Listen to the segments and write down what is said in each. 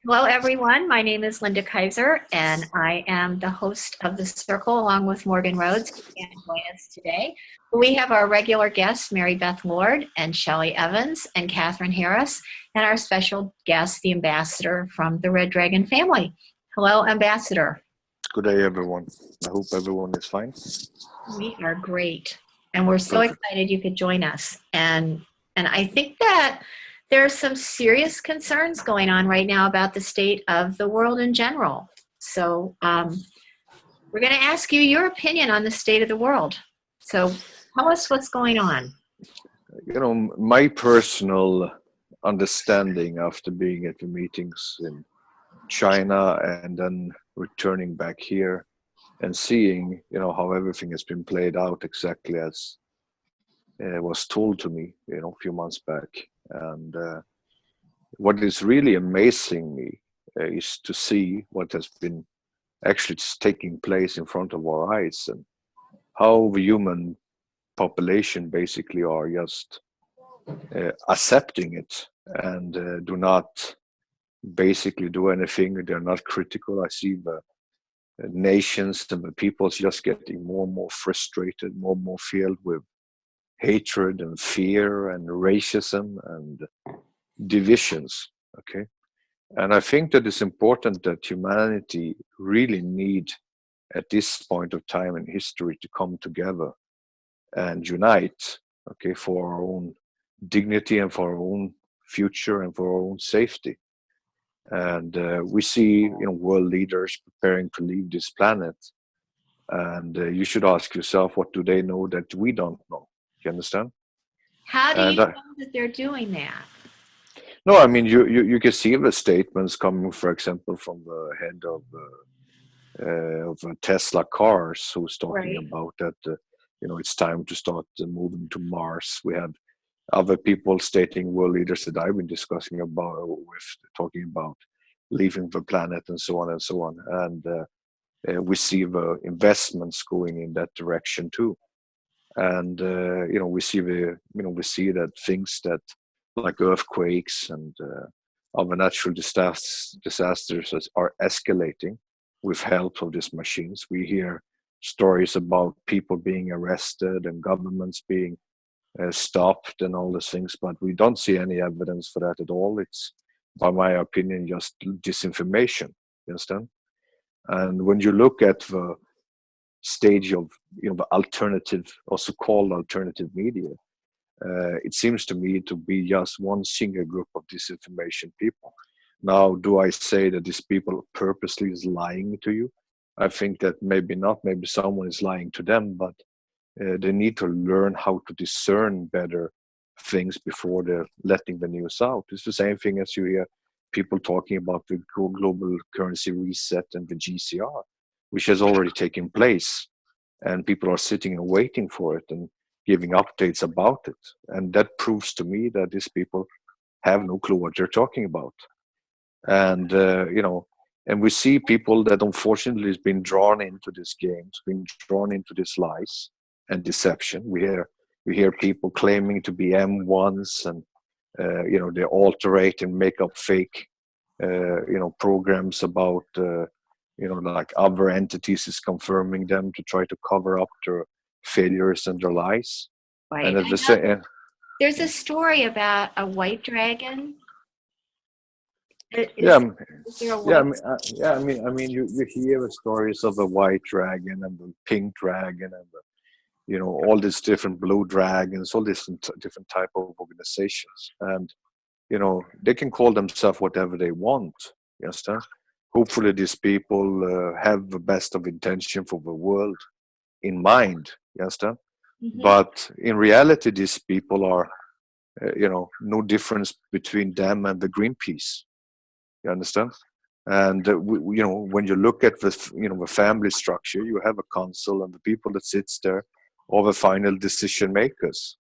Hello, everyone. My name is Linda Kaiser, and I am the host of The Circle along with Morgan Rhodes, who can't join us today. We have our regular guests, Mary Beth Lord and Shelley Evans and Catherine Harris, and our special guest, the ambassador from the Red Dragon family. Hello, Ambassador. Good day, everyone. I hope everyone is fine. We are great, and we're so Perfect. excited you could join us. And I think that there are some serious concerns going on right now about the state of the world in general. So we're going to ask you your opinion on the state of the world. So tell us what's going on. My personal understanding after being at the meetings in China and then returning back here and seeing, how everything has been played out exactly as was told to me, a few months back. And what is really amazing me is to see what has been actually taking place in front of our eyes and how the human population basically are just accepting it and do not basically do anything. They're not critical. I see the nations and the peoples just getting more and more frustrated, more and more filled with hatred and fear and racism and divisions. Okay. And I think that it's important that humanity really need at this point of time in history to come together and unite, okay, for our own dignity and for our own future and for our own safety. And we see, world leaders preparing to leave this planet, and you should ask yourself, what do they know that we don't know? You understand? How do you And know that they're doing that? no, I mean, you can see the statements coming, for example, from the head of Tesla cars, who's talking Right. about that. It's time to start moving to Mars. We have other people stating, world leaders that I've been discussing about with, talking about leaving the planet and so on and so on. And we see the investments going in that direction too. And we see that things that like earthquakes and other natural disasters are escalating with help of these machines. We hear stories about people being arrested and governments being stopped and all these things, but we don't see any evidence for that at all. It's, by my opinion, just disinformation. You understand? And when you look at the stage of the alternative, also called alternative media, it seems to me to be just one single group of disinformation people. Now, do I say that these people purposely is lying to you? I think that maybe not. Maybe someone is lying to them, but they need to learn how to discern better things before they're letting the news out. It's the same thing as you hear people talking about the global currency reset and the GCR, which has already taken place, and people are sitting and waiting for it and giving updates about it. And that proves to me that these people have no clue what they're talking about. And and we see people that unfortunately has been drawn into this games, been drawn into these lies and deception. We hear people claiming to be M1s, and they alterate and make up fake programs about like other entities is confirming them to try to cover up their failures and their lies. And Right. at I the know same, there's a story about a white dragon. yeah, Is there a yeah, white? you hear the stories of the white dragon and the pink dragon and the, all these different blue dragons, all these different type of organizations, and they can call themselves whatever they want. You understand? Hopefully, these people have the best of intention for the world in mind. You understand? Mhm. But in reality, these people are, no difference between them and the Greenpeace. You understand? And when you look at the family structure, you have a council, and the people that sits there are the final decision makers.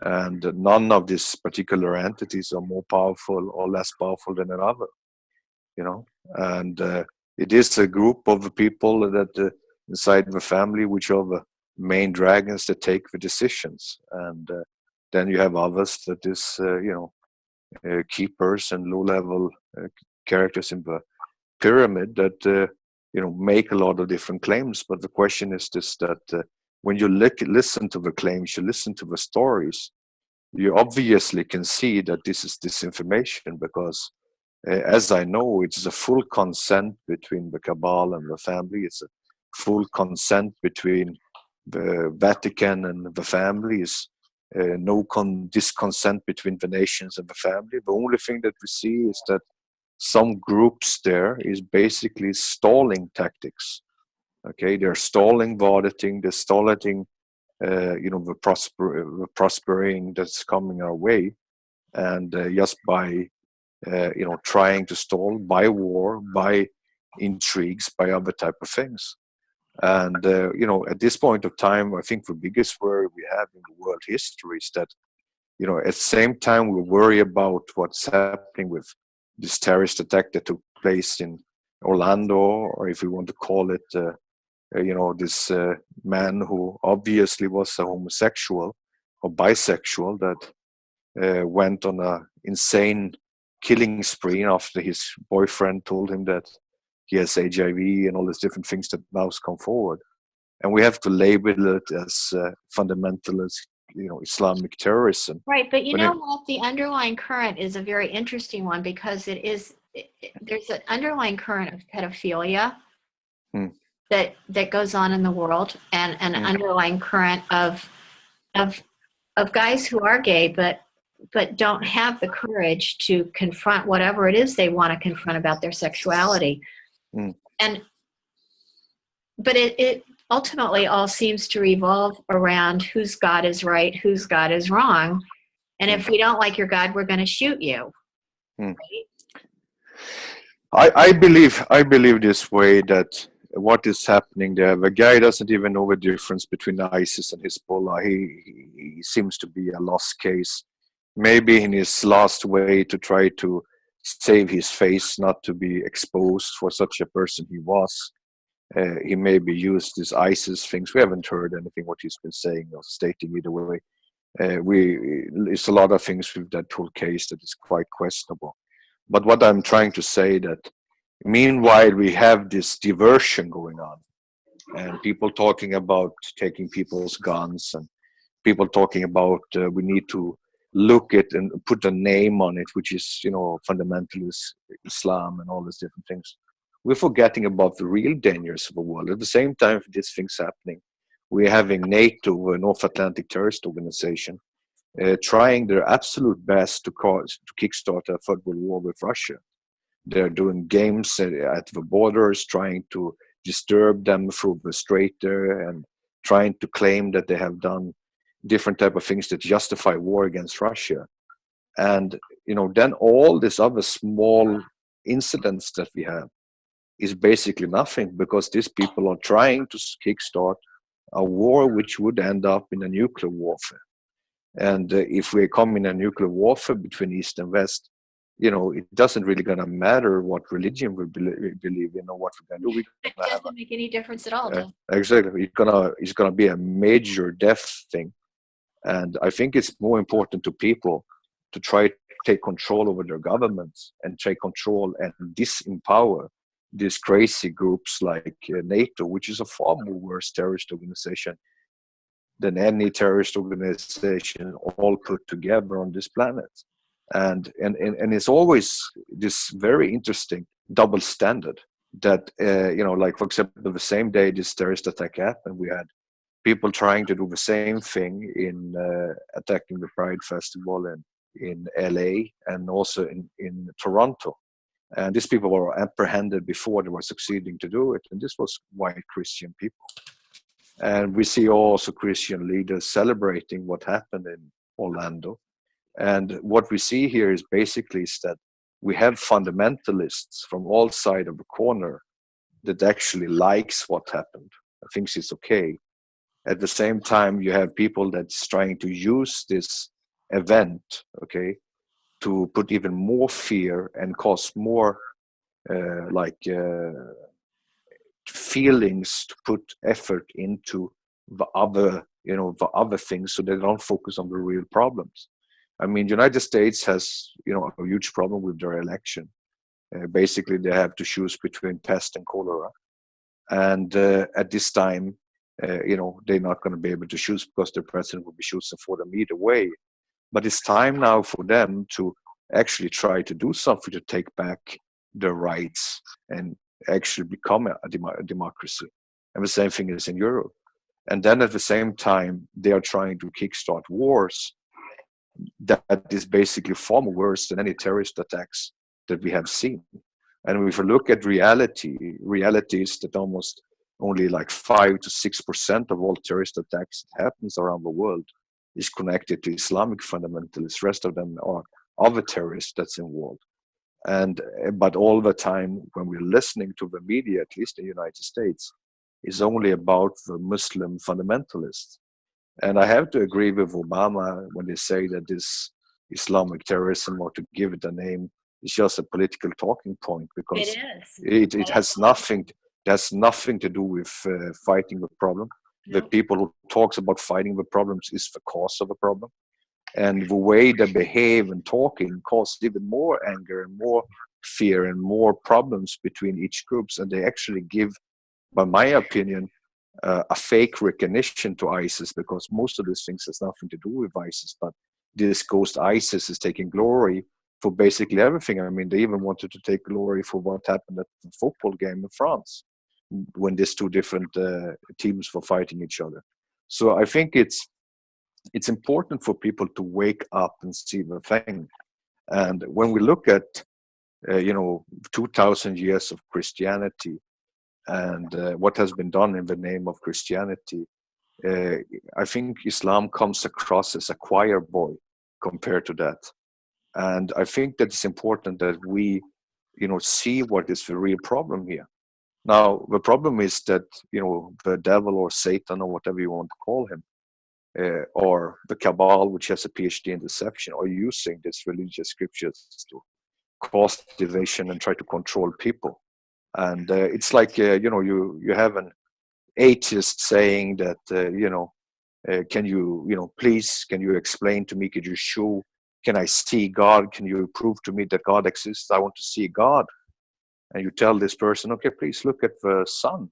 And none of these particular entities are more powerful or less powerful than another. You know, and it is a group of people that inside the family, which are the main dragons that take the decisions, and then you have others that is, keepers and low level characters in the pyramid that make a lot of different claims. But the question is this: that when you listen to the claims, you listen to the stories, you obviously can see that this is disinformation because, as I know, it's a full consent between the cabal and the family. It's a full consent between the Vatican and the families. No disconsent between the nations and the family. The only thing that we see is that some groups there is basically stalling tactics. Okay, they're stalling the auditing, they're stalling, the prospering that's coming our way, and just by trying to stall by war, by intrigues, by other type of things. And at this point of time, I think the biggest worry we have in the world history is that at the same time we worry about what's happening with this terrorist attack that took place in Orlando, or if we want to call it, this man who obviously was a homosexual or bisexual that went on a insane killing spree after his boyfriend told him that he has HIV and all these different things that now come forward. And we have to label it as fundamentalist, Islamic terrorism. Right, but you know what? The underlying current is a very interesting one because there's an underlying current of pedophilia that goes on in the world, and an underlying current of guys who are gay but don't have the courage to confront whatever it is they want to confront about their sexuality. But it ultimately all seems to revolve around whose God is right, whose God is wrong. And if we don't like your God, we're going to shoot you. Right? I believe this way, that what is happening there, the guy doesn't even know the difference between ISIS and Hezbollah. He seems to be a lost case. Maybe in his last way to try to save his face, not to be exposed for such a person he was. He maybe used these ISIS things. We haven't heard anything what he's been saying or stating either way. It's a lot of things with that whole case that is quite questionable. But what I'm trying to say that meanwhile we have this diversion going on, and people talking about taking people's guns, and people talking about we need to look at and put a name on it, which is fundamentalist Islam and all these different things. We're forgetting about the real dangers of the world. At the same time, these things happening, we're having NATO, a North Atlantic terrorist organization, trying their absolute best to kickstart a third world war with Russia. They're doing games at the borders, trying to disturb them through the strait there, and trying to claim that they have done different type of things that justify war against Russia. And then all these other small incidents that we have is basically nothing, because these people are trying to kickstart a war which would end up in a nuclear warfare. And if we come in a nuclear warfare between East and West, it doesn't really gonna matter what religion we believe in or what we're gonna do. It doesn't make any difference at all. Exactly, it's gonna be a major death thing. And I think it's more important to people to try to take control over their governments and take control and disempower these crazy groups like NATO, which is a far more worse terrorist organization than any terrorist organization all put together on this planet. And it's always this very interesting double standard that, like, for example, the same day this terrorist attack happened, we had people trying to do the same thing in attacking the Pride Festival in LA and also in Toronto. And these people were apprehended before they were succeeding to do it. And this was white Christian people. And we see also Christian leaders celebrating what happened in Orlando. And what we see here is basically is that we have fundamentalists from all sides of the corner that actually likes what happened, thinks it's okay. At the same time, you have people that's trying to use this event, okay, to put even more fear and cause more feelings, to put effort into the other things, so they don't focus on the real problems. I mean, the United States has, a huge problem with their election. Basically, they have to choose between pest and cholera. And at this time, they're not going to be able to choose because the president will be choosing for them either way. But it's time now for them to actually try to do something to take back their rights and actually become a democracy. And the same thing is in Europe. And then at the same time, they are trying to kickstart wars that is basically far more worse than any terrorist attacks that we have seen. And if you look at reality is that almost only like 5 to 6% of all terrorist attacks that happens around the world is connected to Islamic fundamentalists. The rest of them are other terrorists that's involved. And but all the time when we're listening to the media, at least in the United States, is only about the Muslim fundamentalists. And I have to agree with Obama when they say that this Islamic terrorism, or to give it a name, is just a political talking point, because it has nothing to do with fighting the problem. The people who talks about fighting the problems is the cause of the problem. And the way they behave and talking causes even more anger and more fear and more problems between each groups. And they actually give, by my opinion, a fake recognition to ISIS, because most of these things has nothing to do with ISIS, but this ghost ISIS is taking glory for basically everything. I mean, they even wanted to take glory for what happened at the football game in France when these two different teams were fighting each other. So I think it's important for people to wake up and see the thing. And when we look at 2,000 years of Christianity, and what has been done in the name of Christianity, I think Islam comes across as a choir boy compared to that. And I think that it's important that we, see what is the real problem here. Now, the problem is that, the devil or Satan or whatever you want to call him, or the cabal, which has a PhD in deception, are using these religious scriptures to cause division and try to control people. And it's like you have an atheist saying that can you please, can you explain to me, could you show, can I see God, can you prove to me that God exists, I want to see God. And you tell this person, okay, please look at the sun.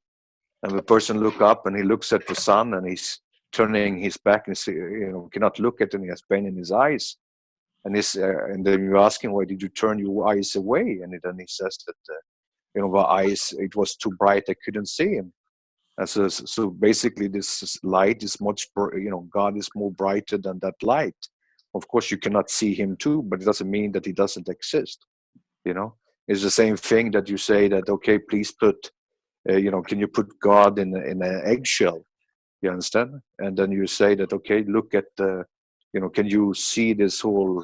And the person look up and he looks at the sun and he's turning his back and cannot look at it, and he has pain in his eyes. And and then you ask him, why did you turn your eyes away? And then he says that the eyes, it was too bright, I couldn't see him. And so basically this light is much, God is more brighter than that light. Of course you cannot see him too, but it doesn't mean that he doesn't exist. It's the same thing that you say that, okay, please put can you put God in an eggshell? You understand? And then you say that, okay, look at can you see this whole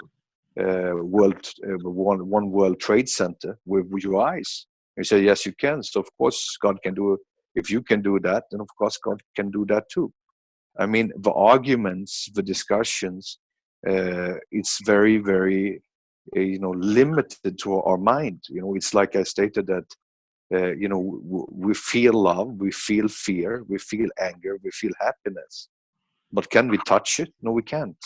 one World Trade Center with your eyes? You say, yes, you can. So of course God can do it. If you can do that, then of course God can do that too. I mean, the arguments, the discussions, it's very, very, limited to our mind. It's like I stated that, we feel love, we feel fear, we feel anger, we feel happiness. But can we touch it? No, we can't.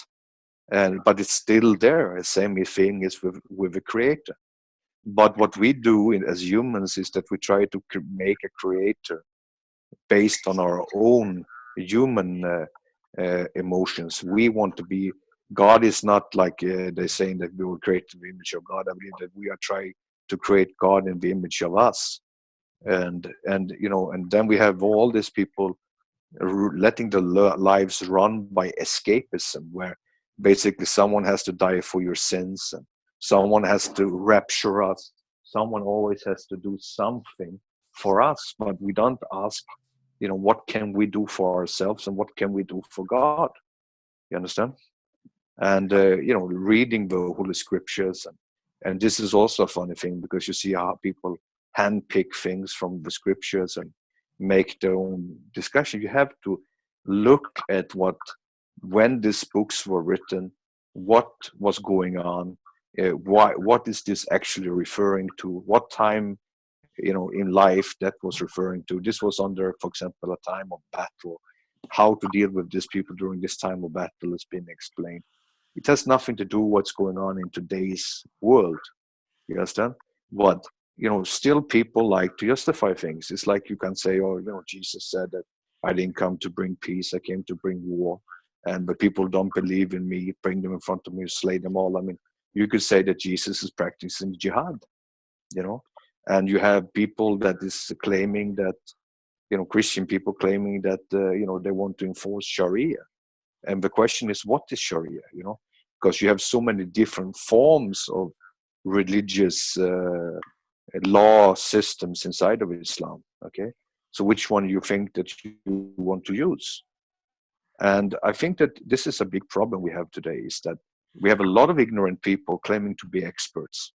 But it's still there. The same thing is with the Creator. But what we do as humans is that we try to make a creator based on our own human emotions. We want to be. God is not like they're saying that we will create the image of God. I believe that we are trying to create God in the image of us. And then we have all these people letting the lives run by escapism, where basically someone has to die for your sins, and someone has to rapture us, someone always has to do something for us, but we don't ask, what can we do for ourselves and what can we do for God? You understand? And reading the Holy Scriptures, and this is also a funny thing, because you see how people handpick things from the Scriptures and make their own discussion. You have to look at when these books were written, what was going on, what is this actually referring to, what time in life that was referring to. This was under, for example, a time of battle. How to deal with these people during this time of battle has been explained. It has nothing to do what's going on in today's world. You understand? But still people like to justify things. It's like you can say, oh, Jesus said that I didn't come to bring peace, I came to bring war. And but people don't believe in me, bring them in front of me, slay them all. I mean, you could say that Jesus is practicing jihad, and you have people that is claiming that, Christian people claiming that, they want to enforce Sharia. And the question is, what is Sharia? Because you have so many different forms of religious law systems inside of Islam. Okay, so which one you think that you want to use? And I think that this is a big problem we have today, is that we have a lot of ignorant people claiming to be experts,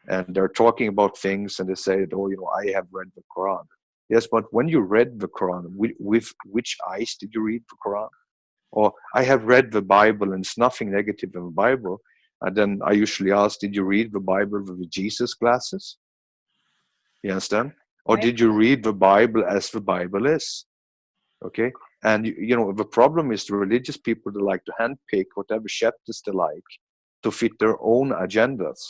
and they're talking about things and they say, oh, I have read the Quran. Yes, but when you read the Quran, with which eyes did you read the Quran? Or I have read the Bible and it's nothing negative in the Bible. And then I usually ask, did you read the Bible with Jesus glasses? You understand? Or Right. did you read the Bible as the Bible is? Okay. And the problem is the religious people, they like to handpick whatever chapters they like to fit their own agendas.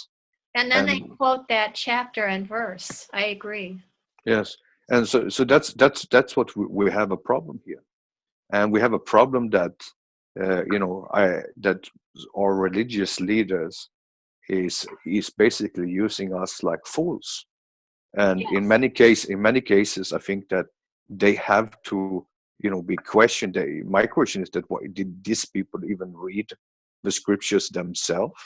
And then they And quote that chapter and verse. I agree. yes. And so that's what we have a problem here. And we have a problem that that our religious leaders is basically using us like fools. And in Yes. many cases, I think that they have to be questioned. My question is that, why did these people even read the scriptures themselves?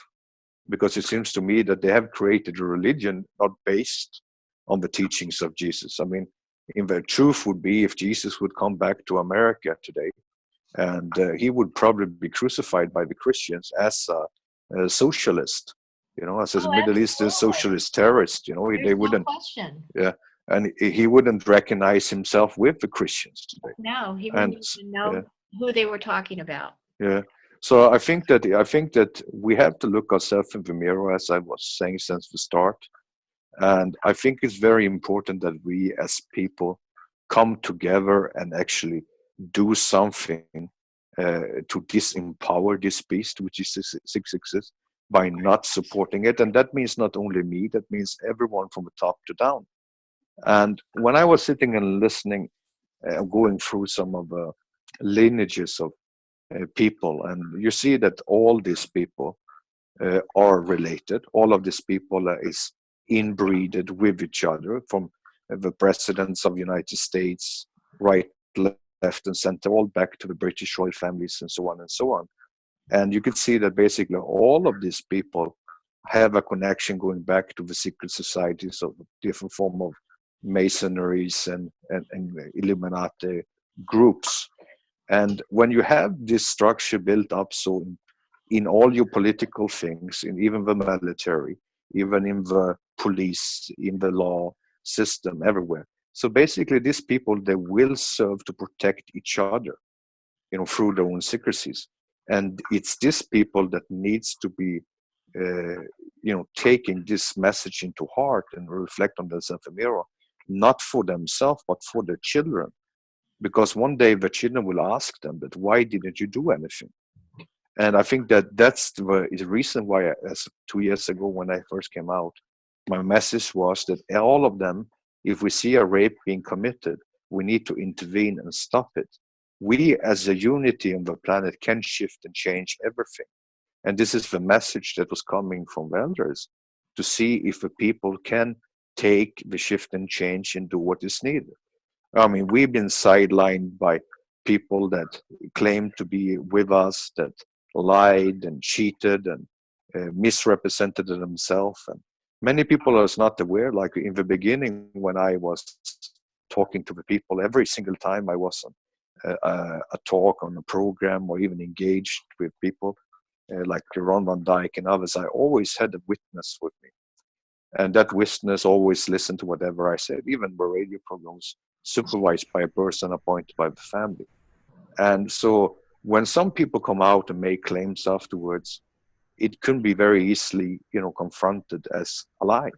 Because it seems to me that they have created a religion not based on the teachings of Jesus. I mean, in the truth would be, if Jesus would come back to America today, and he would probably be crucified by the Christians as a socialist, as a Oh, Middle Eastern absolutely. socialist terrorist. They There's no wouldn't, question. yeah, and he wouldn't recognize himself with the Christians today. No, he And wouldn't even yeah, know who they were talking about. yeah. So I think that we have to look ourselves in the mirror, as I was saying since the start. And I think it's very important that we as people come together and actually do something to disempower this beast, which is 666, by not supporting it. And that means not only me, that means everyone from the top to down. And when I was sitting and listening, going through some of the lineages of people, and you see that all these people are related. All of these people is inbreeded with each other, from the presidents of the United States, right, left, and center, all back to the British royal families, and so on and so on. And you can see that basically all of these people have a connection going back to the secret societies of different form of masonries and Illuminati groups. And when you have this structure built up, so in all your political things, in even the military, even in the police, in the law system, everywhere. So basically, these people, they will serve to protect each other, through their own secrecies. And it's these people that needs to be, taking this message into heart and reflect on themselves in the mirror, not for themselves, but for their children. Because one day the children will ask them, but why didn't you do anything? And I think that that's the reason why, as 2 years ago when I first came out, my message was that all of them, if we see a rape being committed, we need to intervene and stop it. We, as a unity on the planet, can shift and change everything. And this is the message that was coming from the elders, to see if the people can take the shift and change and do what is needed. I mean, we've been sidelined by people that claim to be with us, that lied and cheated and misrepresented themselves. And many people are not aware. Like in the beginning, when I was talking to the people, every single time I was on a talk, on a program, or even engaged with people like Ron Van Dyke and others, I always had a witness with me. And that witness always listened to whatever I said, even the radio programs supervised by a person appointed by the family. And so when some people come out and make claims afterwards, it can be very easily, confronted as a lie.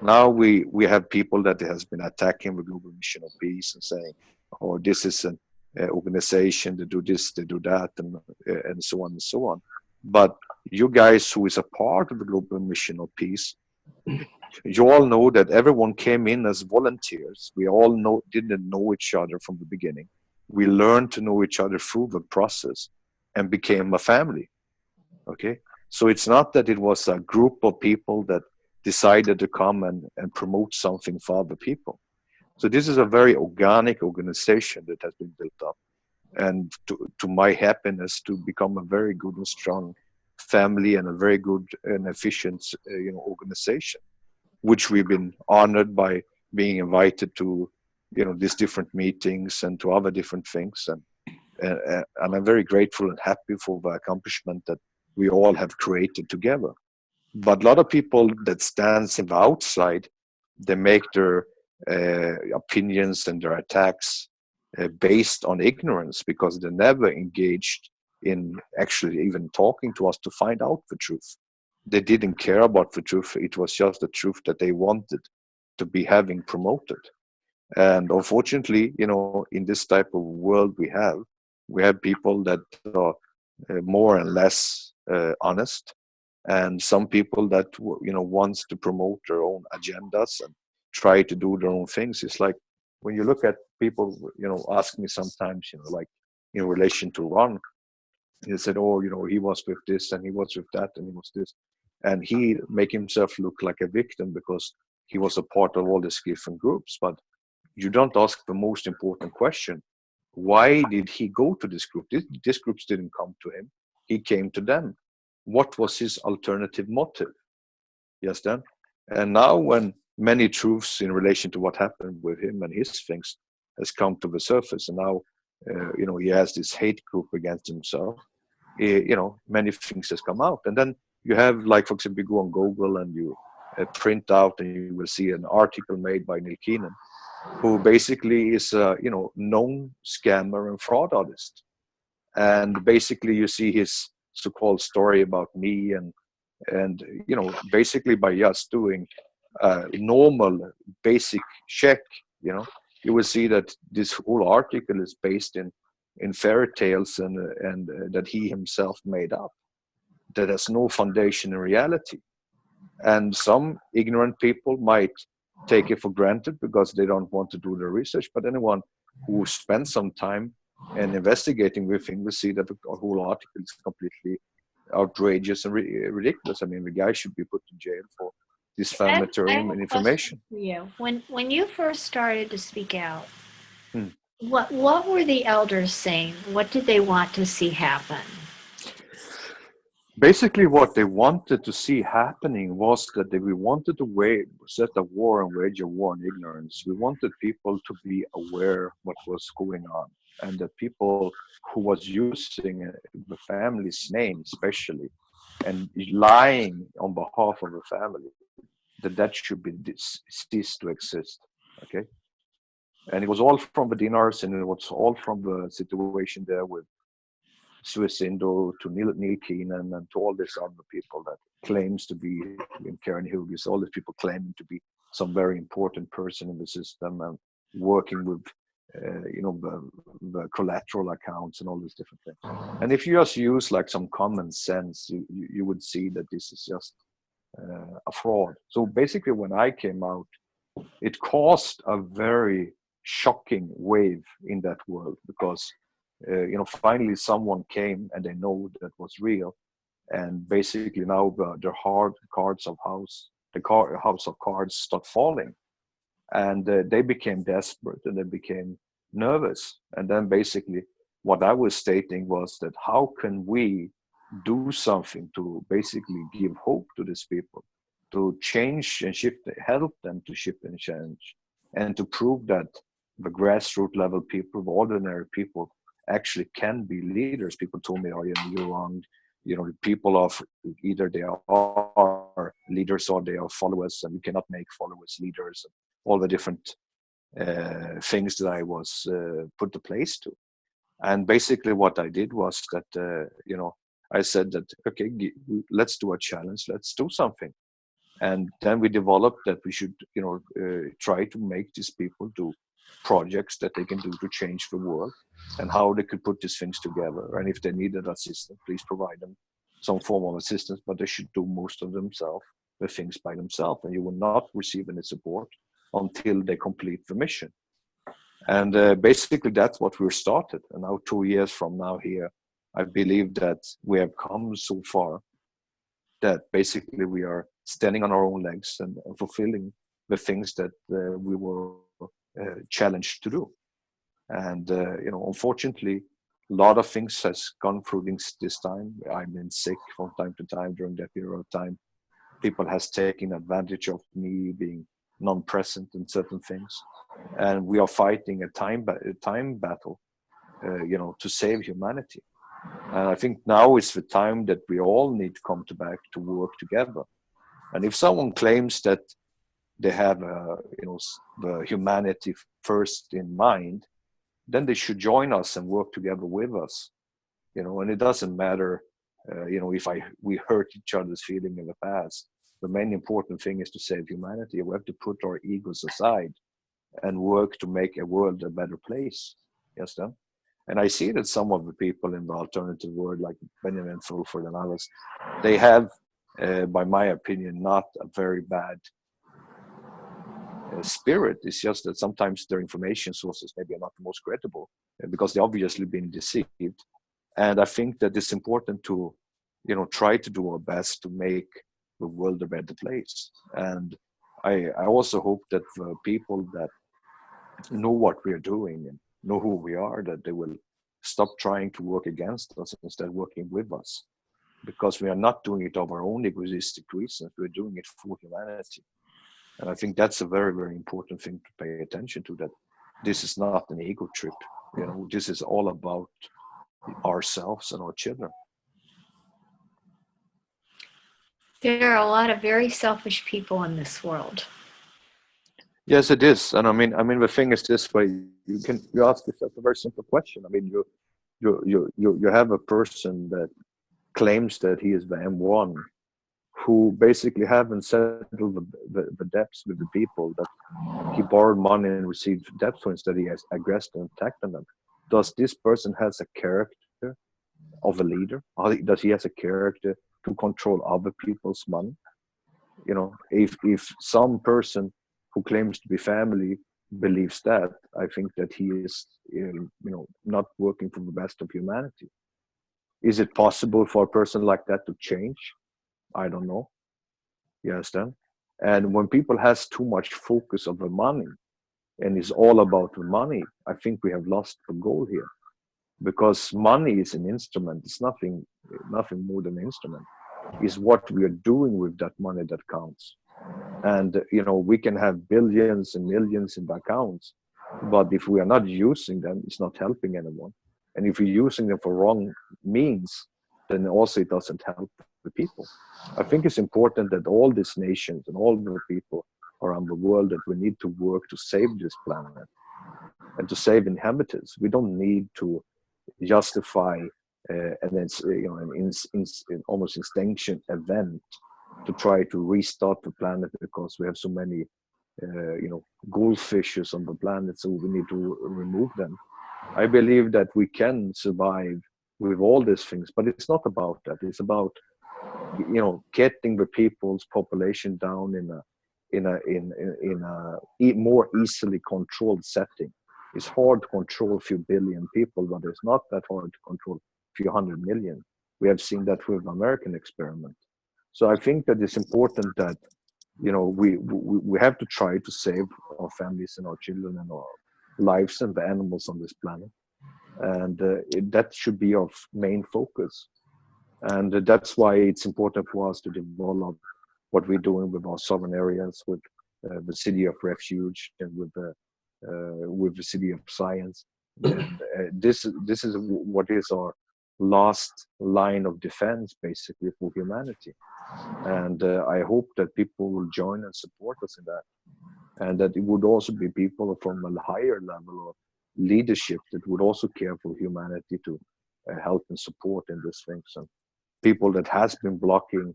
Now we have people that has been attacking the Global Mission of Peace and saying, "Oh, this is an organization, they do this, they do that," and so on and so on. But you guys, who is a part of the Global Mission of Peace, You all know that everyone came in as volunteers. We all didn't know each other from the beginning. We learned to know each other through the process and became a family. Okay, so it's not that it was a group of people that decided to come and promote something for other people. So this is a very organic organization that has been built up, and to my happiness, to become a very good and strong family and a very good and efficient organization, which we've been honored by being invited to these different meetings and to other different things, and I'm very grateful and happy for the accomplishment that we all have created together. But a lot of people that stands in the outside, they make their opinions and their attacks based on ignorance, because they never engaged in actually even talking to us to find out the truth. They didn't care about the truth. It was just the truth that they wanted to be having promoted. And unfortunately, in this type of world we have people that are more and less honest, and some people that wants to promote their own agendas and try to do their own things. It's like when you look at people, ask me sometimes, like in relation to Ron, he said, oh, he was with this and he was with that and he was this, and he make himself look like a victim because he was a part of all these different groups. But you don't ask the most important question: why did he go to this group? This groups didn't come to him, he came to them. What was his alternative motive? Yes, then. And now when many truths in relation to what happened with him and his things has come to the surface, and now he has this hate group against himself, many things has come out. And then you have, like, for example, you go on Google and you print out and you will see an article made by Neil Keenan, who basically is a known scammer and fraud artist. And basically you see his so-called story about me, and basically by just doing a normal basic check, you will see that this whole article is based in fairy tales and that he himself made up, that has no foundation in reality. And some ignorant people might take it for granted because they don't want to do their research, but anyone who spends some time and investigating with him will see that the whole article is completely outrageous and ridiculous. I mean, the guy should be put in jail for defamatory I have a information. question for you. When you first started to speak out, Hmm. what were the elders saying? What did they want to see happen? Basically, what they wanted to see happening was that we wanted to set a war and wage a war on ignorance. We wanted people to be aware what was going on, and that people who was using the family's name, especially, and lying on behalf of the family, that should be cease to exist. Okay, and it was all from the dinars, and it was all from the situation there with Suicindo, to Neil Keenan, and to all these other people that claims to be in Karen Hughes, all these people claiming to be some very important person in the system and working with the collateral accounts and all these different things. And if you just use like some common sense, you would see that this is just a fraud. So basically, when I came out, it caused a very shocking wave in that world, because finally someone came and they know that was real, and basically now the hard cards of house of cards start falling, and they became desperate and they became nervous. And then basically what I was stating was that how can we do something to basically give hope to these people, to change and shift, help them to shift and change, and to prove that the grassroots level people, the ordinary people, actually can be leaders. People told me, oh, you're wrong. People of either they are leaders or they are followers, and you cannot make followers leaders. All the different things that I was put to place to. And basically what I did was that, I said that, okay, let's do a challenge, let's do something. And then we developed that we should, try to make these people do projects that they can do to change the world, and how they could put these things together. And if they needed assistance, please provide them some form of assistance, but they should do most of themselves the things by themselves, and you will not receive any support until they complete the mission. And basically that's what we started. And now 2 years from now here, I believe that we have come so far that basically we are standing on our own legs and fulfilling the things that we were challenged to do. And unfortunately, a lot of things has gone through this time. I've been sick from time to time during that period of time. People has taken advantage of me being non-present in certain things, and we are fighting a time battle, to save humanity. And I think now is the time that we all need to come back to work together. And if someone claims that they have, the humanity first in mind, then they should join us and work together with us. And it doesn't matter, if we hurt each other's feeling in the past. The main important thing is to save humanity. We have to put our egos aside and work to make a world a better place. Yes, then. And I see that some of the people in the alternative world, like Benjamin Fulford and others, they have, by my opinion, not a very bad spirit. It's just that sometimes their information sources maybe are not the most credible because they're obviously being deceived. And I think that it's important to, try to do our best to make the world a better place. And I also hope that the people that know what we are doing and know who we are, that they will stop trying to work against us, instead working with us, because we are not doing it of our own egoistic reasons. We're doing it for humanity. And I think that's a very, very important thing to pay attention to, that this is not an ego trip. This is all about ourselves and our children. There are a lot of very selfish people in this world. Yes, it is. And I mean, the thing is this way: you ask yourself a very simple question. I mean, you have a person that claims that he is the M1, who basically haven't settled the debts with the people, that he borrowed money and received debt for, instead he has aggressed and attacked on them. Does this person has a character of a leader? Does he has a character to control other people's money? If some person who claims to be family believes that, I think that he is, not working for the best of humanity. Is it possible for a person like that to change? I don't know. You understand? And when people has too much focus on the money and is all about the money, I think we have lost the goal here. Because money is an instrument. It's nothing more than an instrument. It's what we are doing with that money that counts. And we can have billions and millions in the accounts, but if we are not using them, it's not helping anyone. And if we're using them for wrong means, then also it doesn't help the people. I think it's important that all these nations and all the people around the world, that we need to work to save this planet and to save inhabitants. We don't need to justify an almost extinction event to try to restart the planet because we have so many goldfishes on the planet, so we need to remove them. I believe that we can survive with all these things, but it's not about that. It's about getting the people's population down in a more easily controlled setting. It's hard to control a few billion people, but it's not that hard to control a few 100 million. We have seen that with the American experiment. So I think that it's important that we have to try to save our families and our children and our lives and the animals on this planet, and that should be our main focus. And that's why it's important for us to develop what we're doing with our sovereign areas, with the city of refuge, and with the city of science. This is what is our last line of defense, basically, for humanity. And I hope that people will join and support us in that, and that it would also be people from a higher level of leadership that would also care for humanity to help and support in these things. And people that has been blocking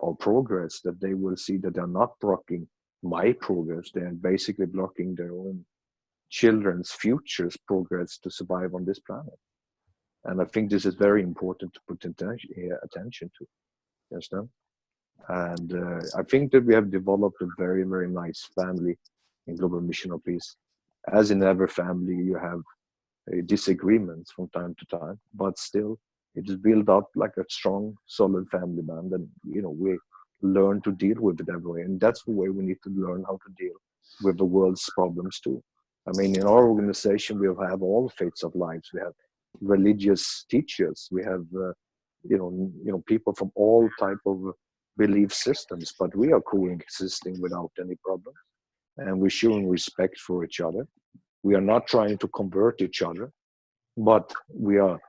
our progress, that they will see that they're not blocking my progress, they're basically blocking their own children's futures progress to survive on this planet. And I think this is very important to put attention to. Understand? And I think that we have developed a very, very nice family in Global Mission of Peace. As in every family, you have disagreements from time to time, but still it is built up like a strong, solid family band. And, we learn to deal with it every way. And that's the way we need to learn how to deal with the world's problems too. I mean, in our organization, we have all faiths of lives. We have religious teachers. We have, people from all type of belief systems, but we are coexisting without any problem. And we're showing respect for each other. We are not trying to convert each other, but we are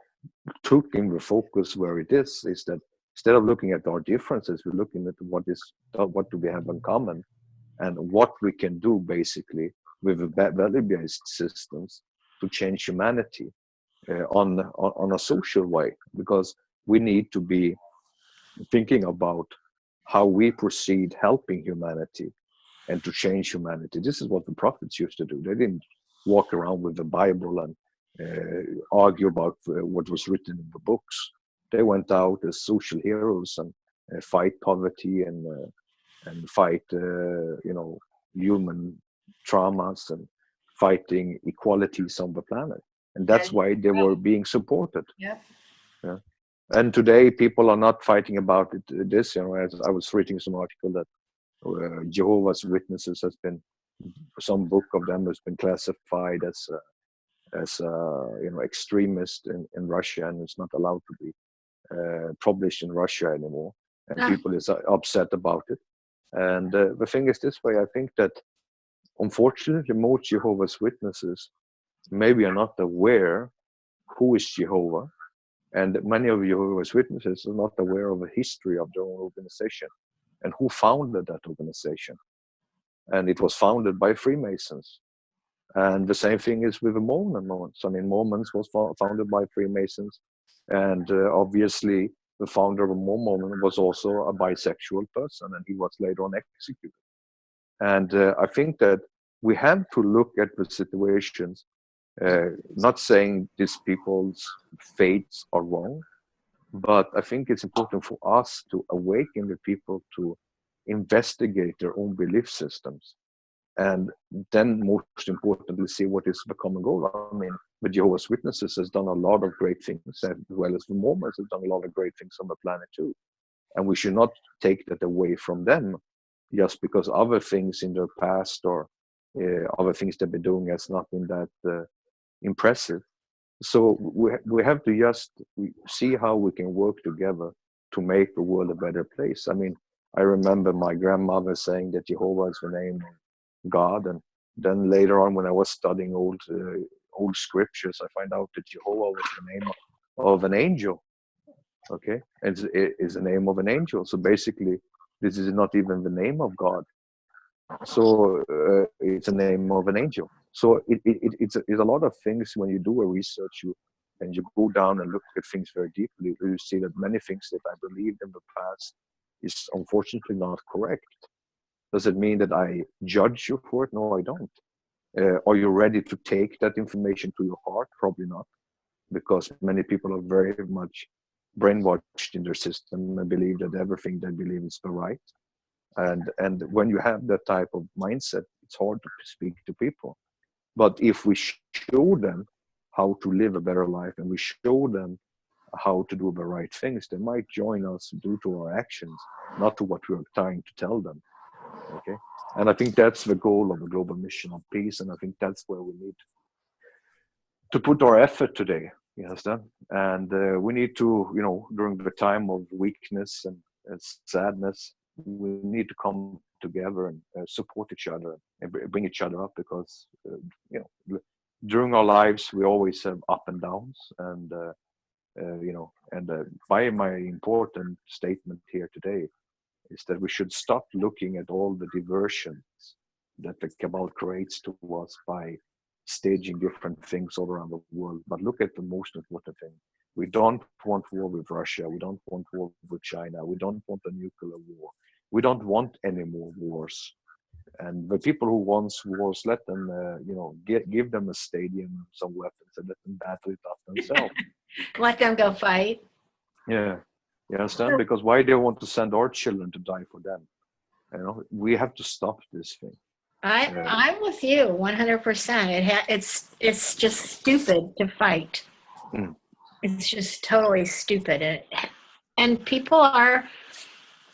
taking the focus where it is that instead of looking at our differences, we're looking at what do we have in common and what we can do basically with the value-based systems to change humanity on a social way, because we need to be thinking about how we proceed helping humanity and to change humanity. This is what the prophets used to do. They didn't walk around with the Bible and argue about what was written in the books. They went out as social heroes and fight poverty and fight human traumas and fighting equalities on the planet. And that's why they were being supported. Yep. Yeah. And today people are not fighting about this. As I was reading some article that Jehovah's Witnesses some book of them has been classified as extremist in Russia, and it's not allowed to be published in Russia anymore. And people is upset about it. And the thing is this way, I think that unfortunately most Jehovah's Witnesses maybe are not aware who is Jehovah, and many of Jehovah's Witnesses are not aware of the history of their own organization and who founded that organization. And it was founded by Freemasons. And the same thing is with the Mormons. I mean, Mormons was founded by Freemasons, and obviously the founder of Mormon was also a bisexual person, and he was later on executed. And I think that we have to look at the situations, not saying these people's fates are wrong, but I think it's important for us to awaken the people to investigate their own belief systems. And then most importantly, see what is the common goal. I mean, the Jehovah's Witnesses has done a lot of great things, as well as the Mormons have done a lot of great things on the planet too. And we should not take that away from them just because other things in their past or other things they've been doing has not been that impressive. So we have to just see how we can work together to make the world a better place. I mean, I remember my grandmother saying that Jehovah is the name of God, and then later on when I was studying old scriptures, I find out that Jehovah was the name of an angel. Okay, and it is the name of an angel. So basically, this is not even the name of God. So it's a name of an angel. So it's a lot of things when you do a research, and you go down and look at things very deeply, you see that many things that I believed in the past is unfortunately not correct. Does it mean that I judge you for it? No, I don't. Are you ready to take that information to your heart? Probably not, because many people are very much brainwashed in their system and believe that everything they believe is the right. And when you have that type of mindset, it's hard to speak to people. But if we show them how to live a better life and we show them how to do the right things, they might join us due to our actions, not to what we're trying to tell them. Okay, and I think that's the goal of the Global Mission of Peace, and I think that's where we need to put our effort today. You understand? And we need to, during the time of weakness and sadness, we need to come together and support each other and bring each other up, because during our lives we always have up and downs, and by my important statement here today is that we should stop looking at all the diversions that the cabal creates to us by staging different things all around the world, but look at the most important thing. We don't want war with Russia. We don't want war with China. We don't want a nuclear war. We don't want any more wars. And the people who want wars, let them, give them a stadium, some weapons, and let them battle it out themselves. Let them go fight. Yeah. You understand? Because why they want to send our children to die for them? You know, we have to stop this thing. I'm with you 100%. It's just stupid to fight. Mm. It's just totally stupid. And people are,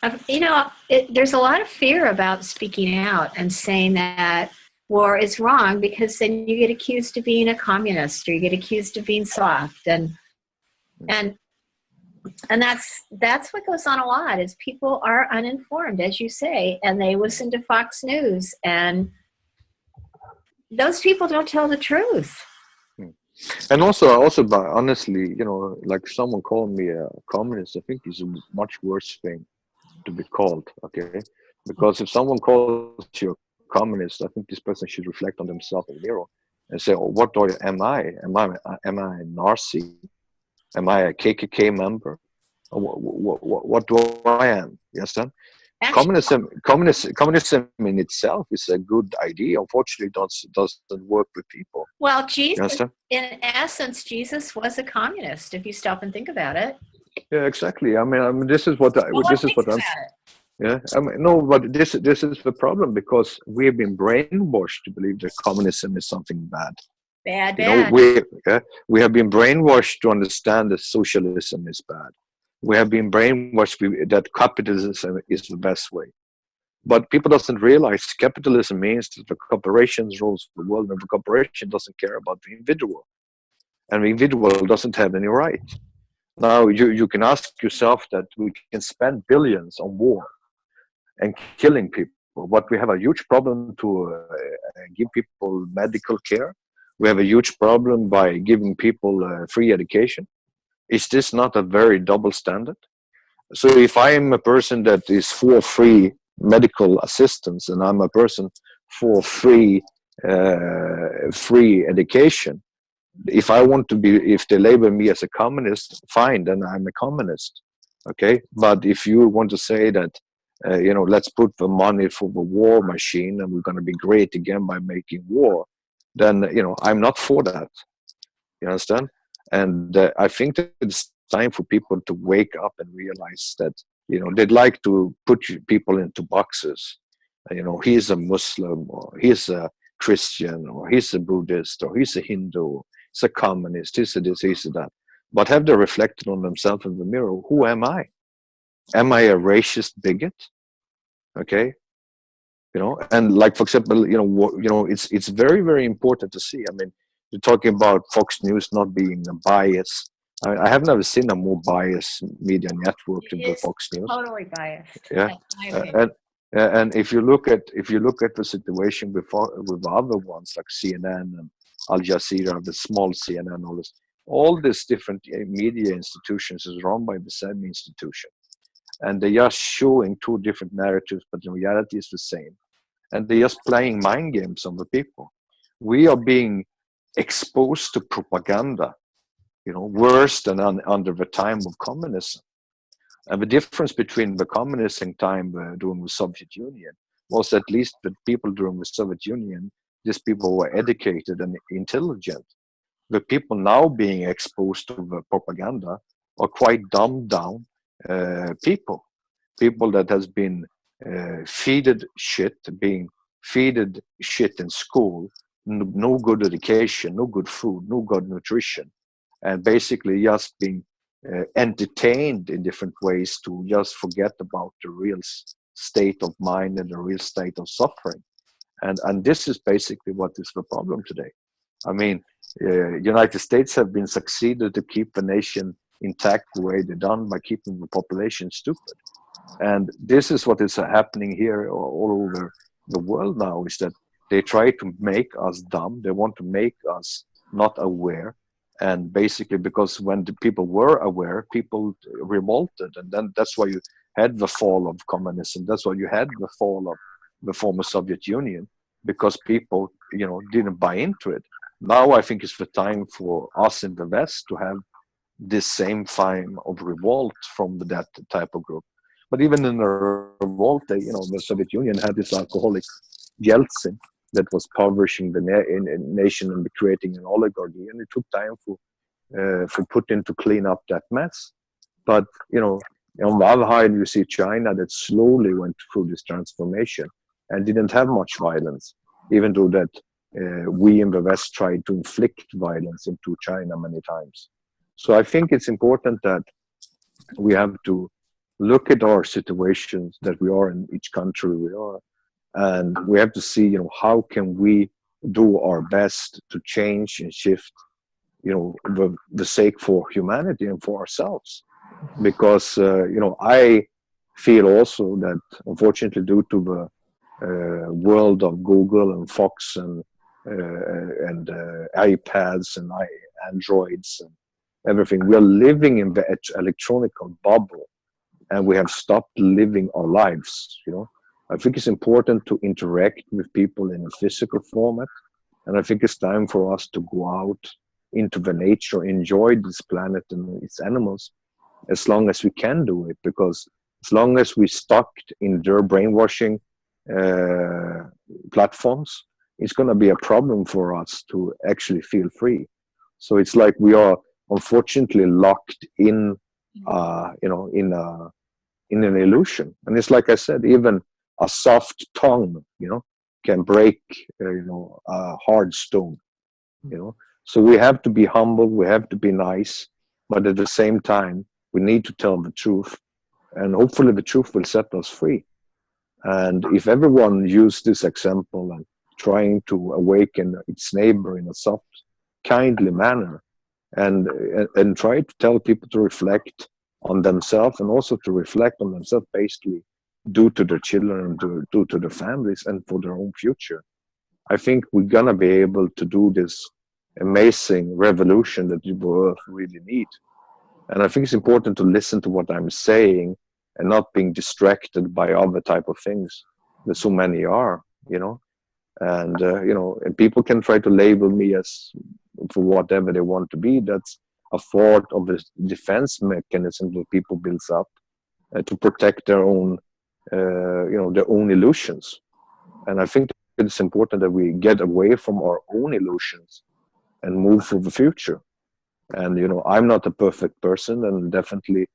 there's a lot of fear about speaking out and saying that war is wrong, because then you get accused of being a communist, or you get accused of being soft, and that's what goes on a lot, is people are uninformed, as you say, and they listen to Fox News, and those people don't tell the truth. And also, but honestly, you know, like someone called me a communist, I think is a much worse thing to be called. Okay, because if someone calls you a communist, I think this person should reflect on themselves in the mirror and say, "Oh, what am I? Am I a Nazi? Am I a KKK member? What do I am?" You understand? Actually, Communism in itself is a good idea. Unfortunately, doesn't work with people. well, You Jesus, understand? in essence, Jesus was a communist, if you stop and think about it. Yeah, exactly. I mean, this is what No one this is thinks what I'm. about it. Yeah, I mean, no, but this is the problem, because we have been brainwashed to believe that communism is something bad. Bad, You know, bad. we have been brainwashed to understand that socialism is bad. We have been brainwashed that capitalism is the best way. But people doesn't realize capitalism means that the corporations rules the world, and the corporation doesn't care about the individual, and the individual doesn't have any right. Now you can ask yourself that we can spend billions on war and killing people, but we have a huge problem to give people medical care. We have a huge problem by giving people free education. Is this not a very double standard? So if I am a person that is for free medical assistance, and I'm a person for free education, if I want to be, if they label me as a communist, fine, then I'm a communist. Okay, but if you want to say that, let's put the money for the war machine and we're going to be great again by making war, then I'm not for that. You understand? And I think that it's time for people to wake up and realize that they'd like to put people into boxes. He's a Muslim, or he's a Christian, or he's a Buddhist, or he's a Hindu, he's a communist, he's a this, he's a that. But have they reflected on themselves in the mirror? Who am I? Am I a racist bigot? Okay, and like, for example, it's very, very important to see. I mean, you're talking about Fox News not being a bias. I have never seen a more biased media network than the Fox News. Totally biased. Yeah, and if you look at the situation with other ones like CNN and Al Jazeera, the small CNN, all these different media institutions is run by the same institution, and they're just showing two different narratives, but in reality, it's the same. And they're just playing mind games on the people. We are being exposed to propaganda, worse than under the time of communism. And the difference between the communist time during the Soviet Union was, at least the people during the Soviet Union, these people were educated and intelligent. The people now being exposed to the propaganda are quite dumbed down people that has been being feeded shit in school, no good education, no good food, no good nutrition, and basically just being entertained in different ways to just forget about the real state of mind and the real state of suffering. And this is basically what is the problem today. I mean, United States have been succeeded to keep the nation intact the way they've done by keeping the population stupid. And this is what is happening here all over the world now, is that they try to make us dumb. They want to make us not aware. And basically, because when the people were aware, people revolted. And then that's why you had the fall of communism. That's why you had the fall of the former Soviet Union, because people, didn't buy into it. Now I think it's the time for us in the West to have this same time of revolt from that type of group. But even in the revolt, the Soviet Union had this alcoholic Yeltsin that was impoverishing the nation and creating an oligarchy, and it took time for Putin to clean up that mess. But On the other hand, you see China that slowly went through this transformation and didn't have much violence, even though that we in the West tried to inflict violence into China many times. So I think it's important that we have to look at our situations that we are in each country we are, and we have to see, how can we do our best to change and shift, the sake for humanity and for ourselves. Because I feel also that unfortunately, due to the world of Google and Fox and iPads and Androids and everything, we are living in the electronic bubble, and we have stopped living our lives. I think it's important to interact with people in a physical format, and I think it's time for us to go out into the nature, enjoy this planet and its animals as long as we can do it, because as long as we stuck in their brainwashing platforms, it's going to be a problem for us to actually feel free. So it's like we are unfortunately locked in, in an illusion. And it's like I said, even a soft tongue, can break, a hard stone. So we have to be humble, we have to be nice, but at the same time, we need to tell the truth, and hopefully the truth will set us free. And if everyone used this example and trying to awaken its neighbor in a soft, kindly manner, and try to tell people to reflect on themselves, and also to reflect on themselves basically due to their children and due to their families and for their own future, I think we're gonna be able to do this amazing revolution that the world really need. And I think it's important to listen to what I'm saying and not being distracted by other type of things that so many are, and people can try to label me as for whatever they want to be. That's a part of the defense mechanism that people builds up to protect their own, their own illusions. And I think it's important that we get away from our own illusions and move for the future. And I'm not a perfect person, and definitely,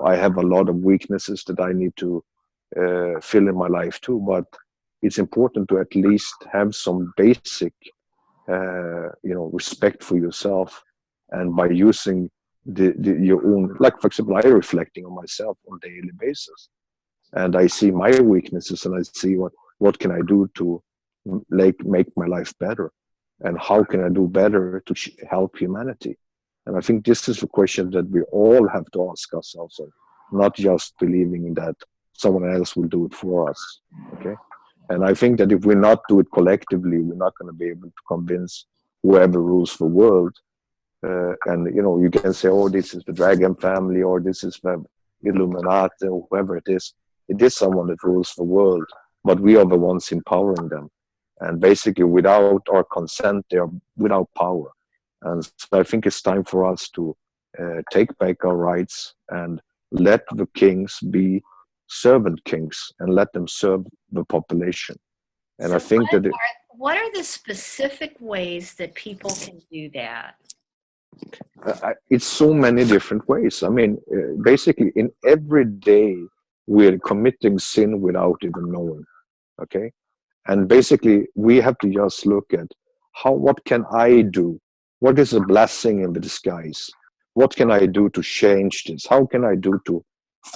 I have a lot of weaknesses that I need to fill in my life too. But it's important to at least have some basic, respect for yourself, and by using your own, like for example, I reflecting on myself on a daily basis, and I see my weaknesses, and I see what can I do to make my life better, and how can I do better to help humanity. And I think this is a question that we all have to ask ourselves, and not just believing that someone else will do it for us. Okay. And I think that if we not do it collectively, we're not going to be able to convince whoever rules the world. And you can say, oh, this is the Dragon family, or this is the Illuminati, or whoever it is. It is someone that rules the world, but we are the ones empowering them. And basically, without our consent, they are without power. And so I think it's time for us to take back our rights and let the kings be servant kings, and let them serve the population. And So I think that what are the specific ways that people can do that? It's so many different ways. I mean, basically, in every day, we're committing sin without even knowing. Okay, and basically, we have to just look at what can I do? What is a blessing in the disguise? What can I do to change this? How can I do to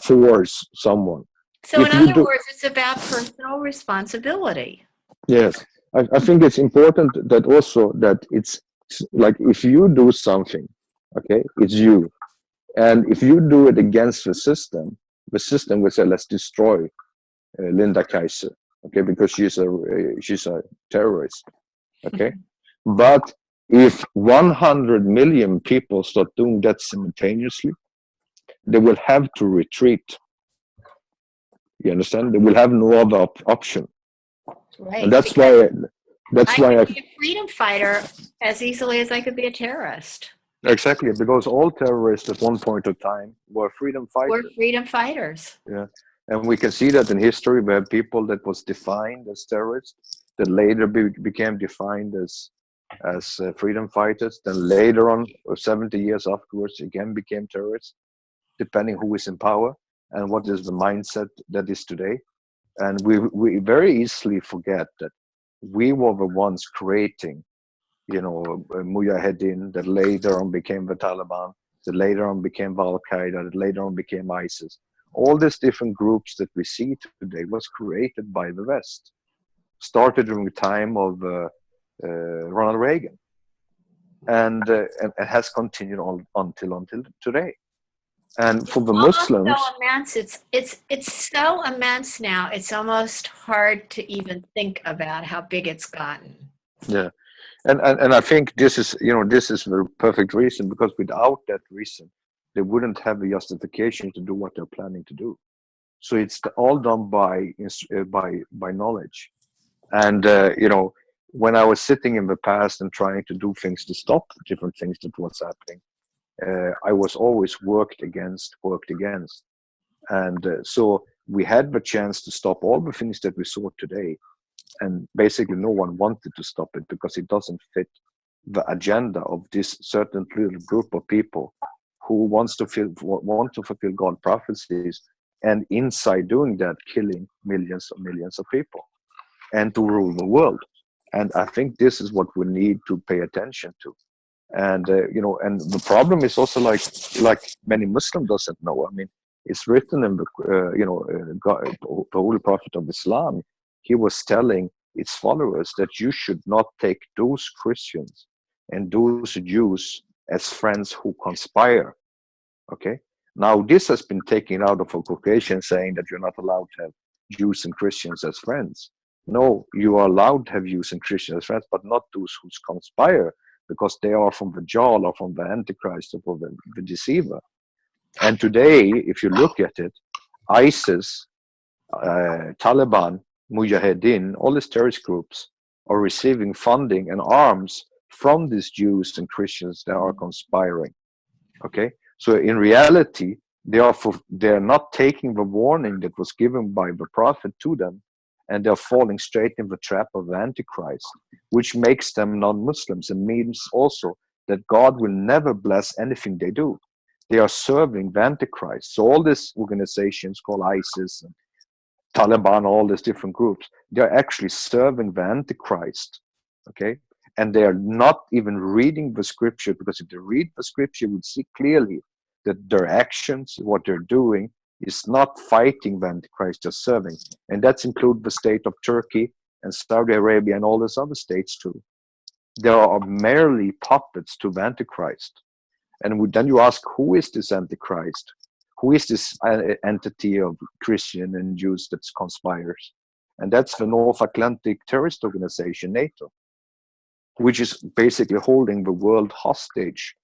force someone? So in other words, it's about personal responsibility. Yes, I think it's important that also that it's like if you do something, okay, it's you. And if you do it against the system will say, let's destroy Linda Kaiser, okay, because she's a terrorist, okay. But if 100 million people start doing that simultaneously, they will have to retreat. You understand? They will have no other option. Right. And that's why I could be a freedom fighter as easily as I could be a terrorist. Exactly, because all terrorists at one point of time were freedom fighters. We're freedom fighters. Yeah, and we can see that in history where people that was defined as terrorists that later became defined as freedom fighters. Then later on, or 70 years afterwards, again became terrorists, depending who is in power. and what is the mindset that is today. And we very easily forget that we were the ones creating, Mujahideen, that later on became the Taliban, that later on became Al Qaeda, that later on became ISIS. All these different groups that we see today was created by the West. Started during the time of Ronald Reagan, and it has continued on until today. And for the Muslims, so immense. It's so immense now. It's almost hard to even think about how big it's gotten. yeah. And I think this is the perfect reason, because without that reason, they wouldn't have the justification to do what they're planning to do. So it's all done by knowledge. And when I was sitting in the past and trying to do things to stop different things that was happening, I was always worked against. And so we had the chance to stop all the things that we saw today. And basically no one wanted to stop it because it doesn't fit the agenda of this certain little group of people who want to fulfill God's prophecies, and inside doing that, killing millions of people and to rule the world. And I think this is what we need to pay attention to. And and the problem is also like many Muslims doesn't know. I mean, it's written in the God, the Holy Prophet of Islam. He was telling its followers that you should not take those Christians and those Jews as friends who conspire. Okay. Now this has been taken out of a quotation saying that you're not allowed to have Jews and Christians as friends. No, you are allowed to have Jews and Christians as friends, but not those who conspire, because they are from the Dajjal or from the Antichrist or from the deceiver. And today, if you look at it, ISIS, Taliban, Mujahideen, all these terrorist groups are receiving funding and arms from these Jews and Christians that are conspiring. Okay, so in reality, they are not taking the warning that was given by the prophet to them, and they're falling straight in the trap of the Antichrist, which makes them non-Muslims and means also that God will never bless anything they do. They are serving the Antichrist. So all these organizations called ISIS and Taliban, all these different groups, they're actually serving the Antichrist, okay? And they are not even reading the scripture, because if they read the scripture, you would see clearly that their actions, what they're doing, is not fighting the Antichrist, just serving. And that's include the state of Turkey and Saudi Arabia and all those other states too. They are merely puppets to the Antichrist. And then you ask, who is this Antichrist? Who is this entity of Christian and Jews that conspires? And that's the North Atlantic Terrorist Organization, NATO, which is basically holding the world hostage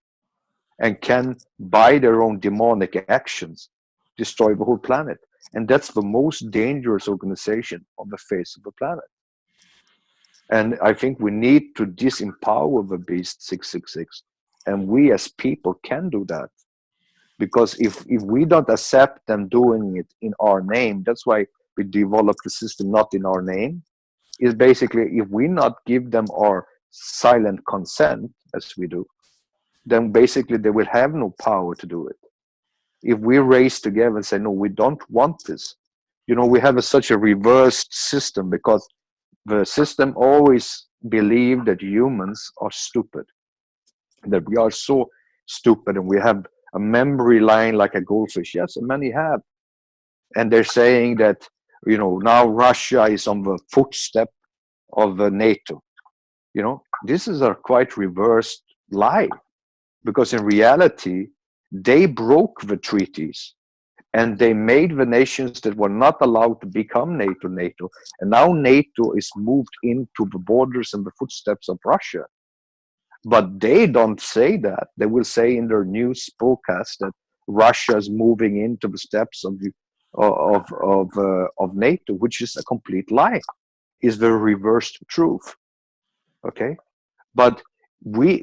and can, by their own demonic actions, destroy the whole planet. And that's the most dangerous organization on the face of the planet. And I think we need to disempower the beast 666. And we as people can do that. Because if we don't accept them doing it in our name, that's why we developed the system not in our name, is basically if we not give them our silent consent, as we do, then basically they will have no power to do it. If we race together and say, no, we don't want this, we have such a reversed system, because the system always believed that humans are stupid, that we are so stupid, and we have a memory line like a goldfish. Yes, and many have. And they're saying that, now Russia is on the footstep of NATO. This is a quite reversed lie, because in reality, they broke the treaties and they made the nations that were not allowed to become NATO. And now NATO is moved into the borders and the footsteps of Russia. But they don't say that. They will say in their news broadcast that Russia is moving into the steps of NATO, which is a complete lie. Is the reversed truth. Okay, but we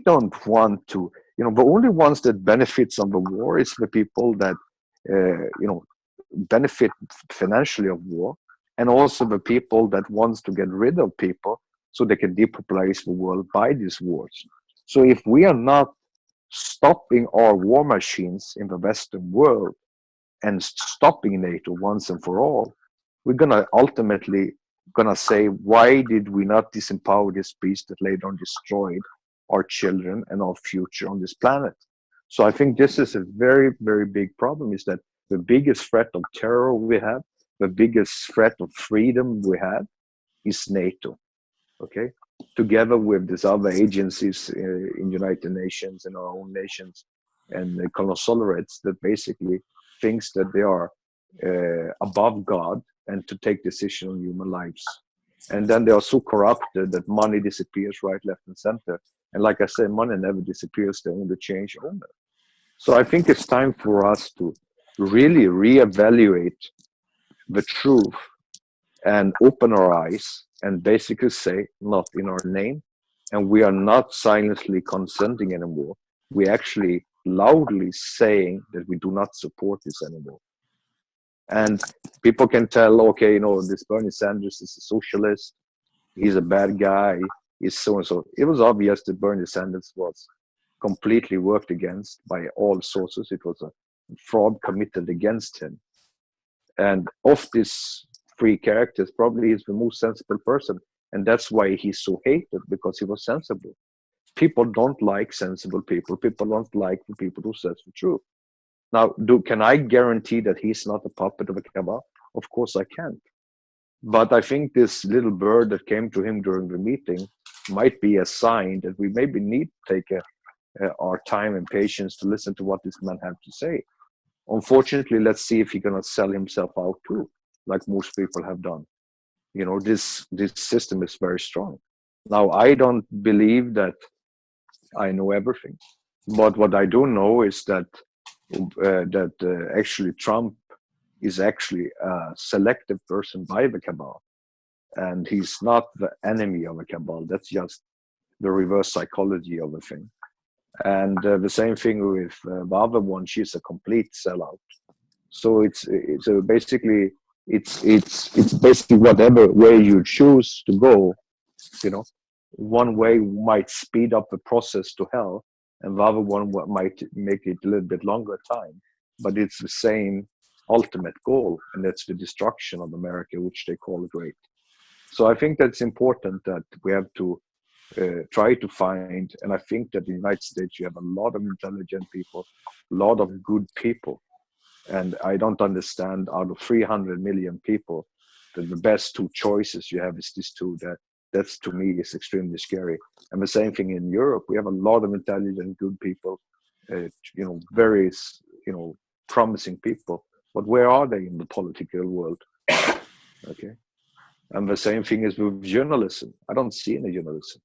don't want to. The only ones that benefits on the war is the people that benefit financially of war, and also the people that wants to get rid of people so they can depopulate the world by these wars. So if we are not stopping our war machines in the Western world and stopping NATO once and for all, we're gonna ultimately gonna say, why did we not disempower this beast that later on destroyed our children and our future on this planet? So I think this is a very, very big problem, is that the biggest threat of terror we have, the biggest threat of freedom we have is NATO, okay? Together with these other agencies in United Nations and our own nations and the conglomerates that basically thinks that they are above God and to take decision on human lives. And then they are so corrupted that money disappears right, left, and center. And like I said, money never disappears, they only change owner. So I think it's time for us to really reevaluate the truth and open our eyes and basically say, not in our name. And we are not silently consenting anymore. We actually loudly saying that we do not support this anymore. And people can tell, okay, this Bernie Sanders is a socialist, he's a bad guy, he's so and so. It was obvious that Bernie Sanders was completely worked against by all sources. It was a fraud committed against him. And of these three characters, probably he's the most sensible person. And that's why he's so hated, because he was sensible. People don't like sensible people. People don't like the people who says the truth. Now, can I guarantee that he's not a puppet of a cabal? Of course I can't. But I think this little bird that came to him during the meeting might be a sign that we maybe need to take our time and patience to listen to what this man has to say. Unfortunately, let's see if he's going to sell himself out too, like most people have done. This system is very strong. Now, I don't believe that I know everything. But what I do know is that actually Trump is actually a selective person by the cabal, and he's not the enemy of the cabal. That's just the reverse psychology of the thing. And the same thing with the other one. She's a complete sellout. So it's basically whatever way you choose to go. One way might speed up the process to hell, and the other one might make it a little bit longer time, but it's the same ultimate goal, and that's the destruction of America, which they call great. So I think that's important, that we have to try to find, and I think that in the United States you have a lot of intelligent people, a lot of good people, and I don't understand, out of 300 million people, that the best two choices you have is these two. That's, to me, is extremely scary. And the same thing in Europe. We have a lot of intelligent, good people, very, promising people. But where are they in the political world? Okay. And the same thing is with journalism. I don't see any journalism.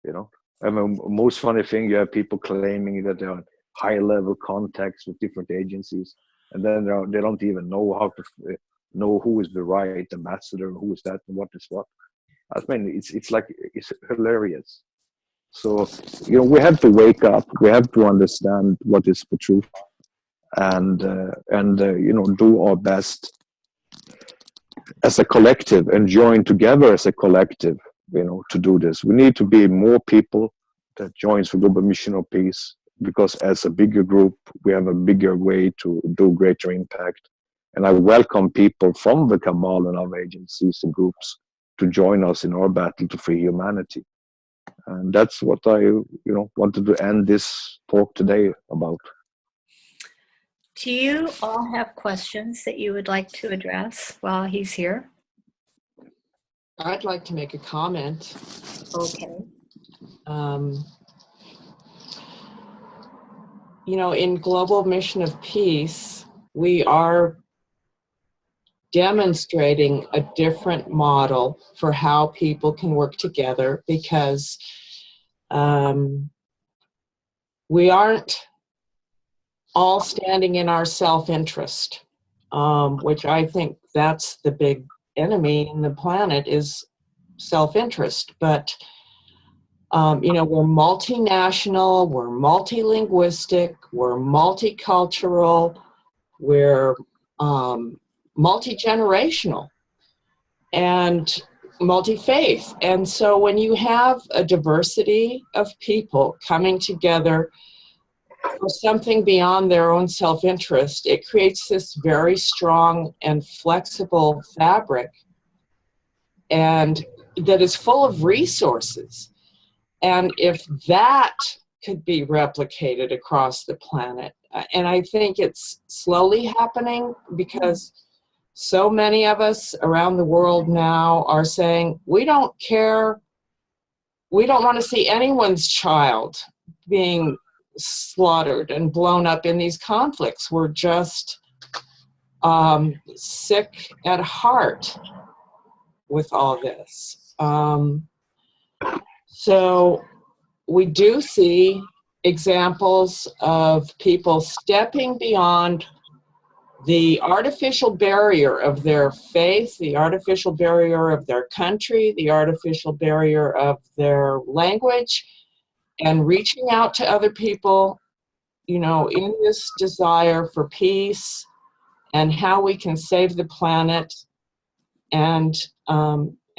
And the most funny thing, you have people claiming that they're on high-level contacts with different agencies, and then they don't even know how to know who is the right ambassador, who is that, and what is what. I mean, it's hilarious. So, we have to wake up. We have to understand what is the truth, and do our best as a collective and join together as a collective, to do this. We need to be more people that joins the global mission of peace, because as a bigger group, we have a bigger way to do greater impact. And I welcome people from the cabal and other agencies and groups to join us in our battle to free humanity. And that's what I, wanted to end this talk today about. Do you all have questions that you would like to address while he's here? I'd like to make a comment. Okay. In Global Mission of Peace, we are demonstrating a different model for how people can work together, because we aren't all standing in our self-interest, which I think that's the big enemy in the planet, is self-interest. But we're multinational, we're multilinguistic, we're multicultural, we're multi-generational and multi-faith. And so when you have a diversity of people coming together for something beyond their own self-interest, it creates this very strong and flexible fabric, and that is full of resources. And if that could be replicated across the planet, and I think it's slowly happening, because so many of us around the world now are saying, we don't care, we don't want to see anyone's child being slaughtered and blown up in these conflicts. We're just sick at heart with all this. So we do see examples of people stepping beyond the artificial barrier of their faith, the artificial barrier of their country, the artificial barrier of their language, and reaching out to other people, you know, in this desire for peace and how we can save the planet and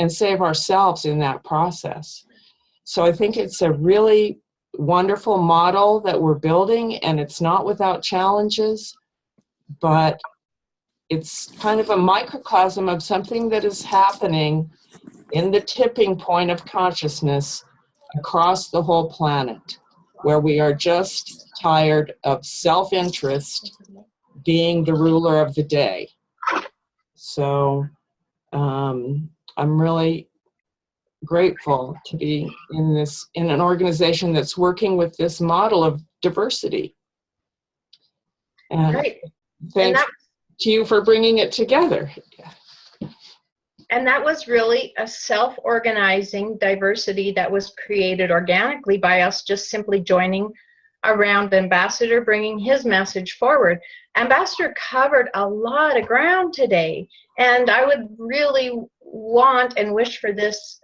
save ourselves in that process. So I think it's a really wonderful model that we're building, and it's not without challenges, but it's kind of a microcosm of something that is happening in the tipping point of consciousness across the whole planet, where we are just tired of self-interest being the ruler of the day. So I'm really grateful to be in an organization that's working with this model of diversity. And Great. thanks to you for bringing it together. And that was really a self-organizing diversity that was created organically by us just simply joining around Ambassador, bringing his message forward. Ambassador covered a lot of ground today, and I would really want and wish for this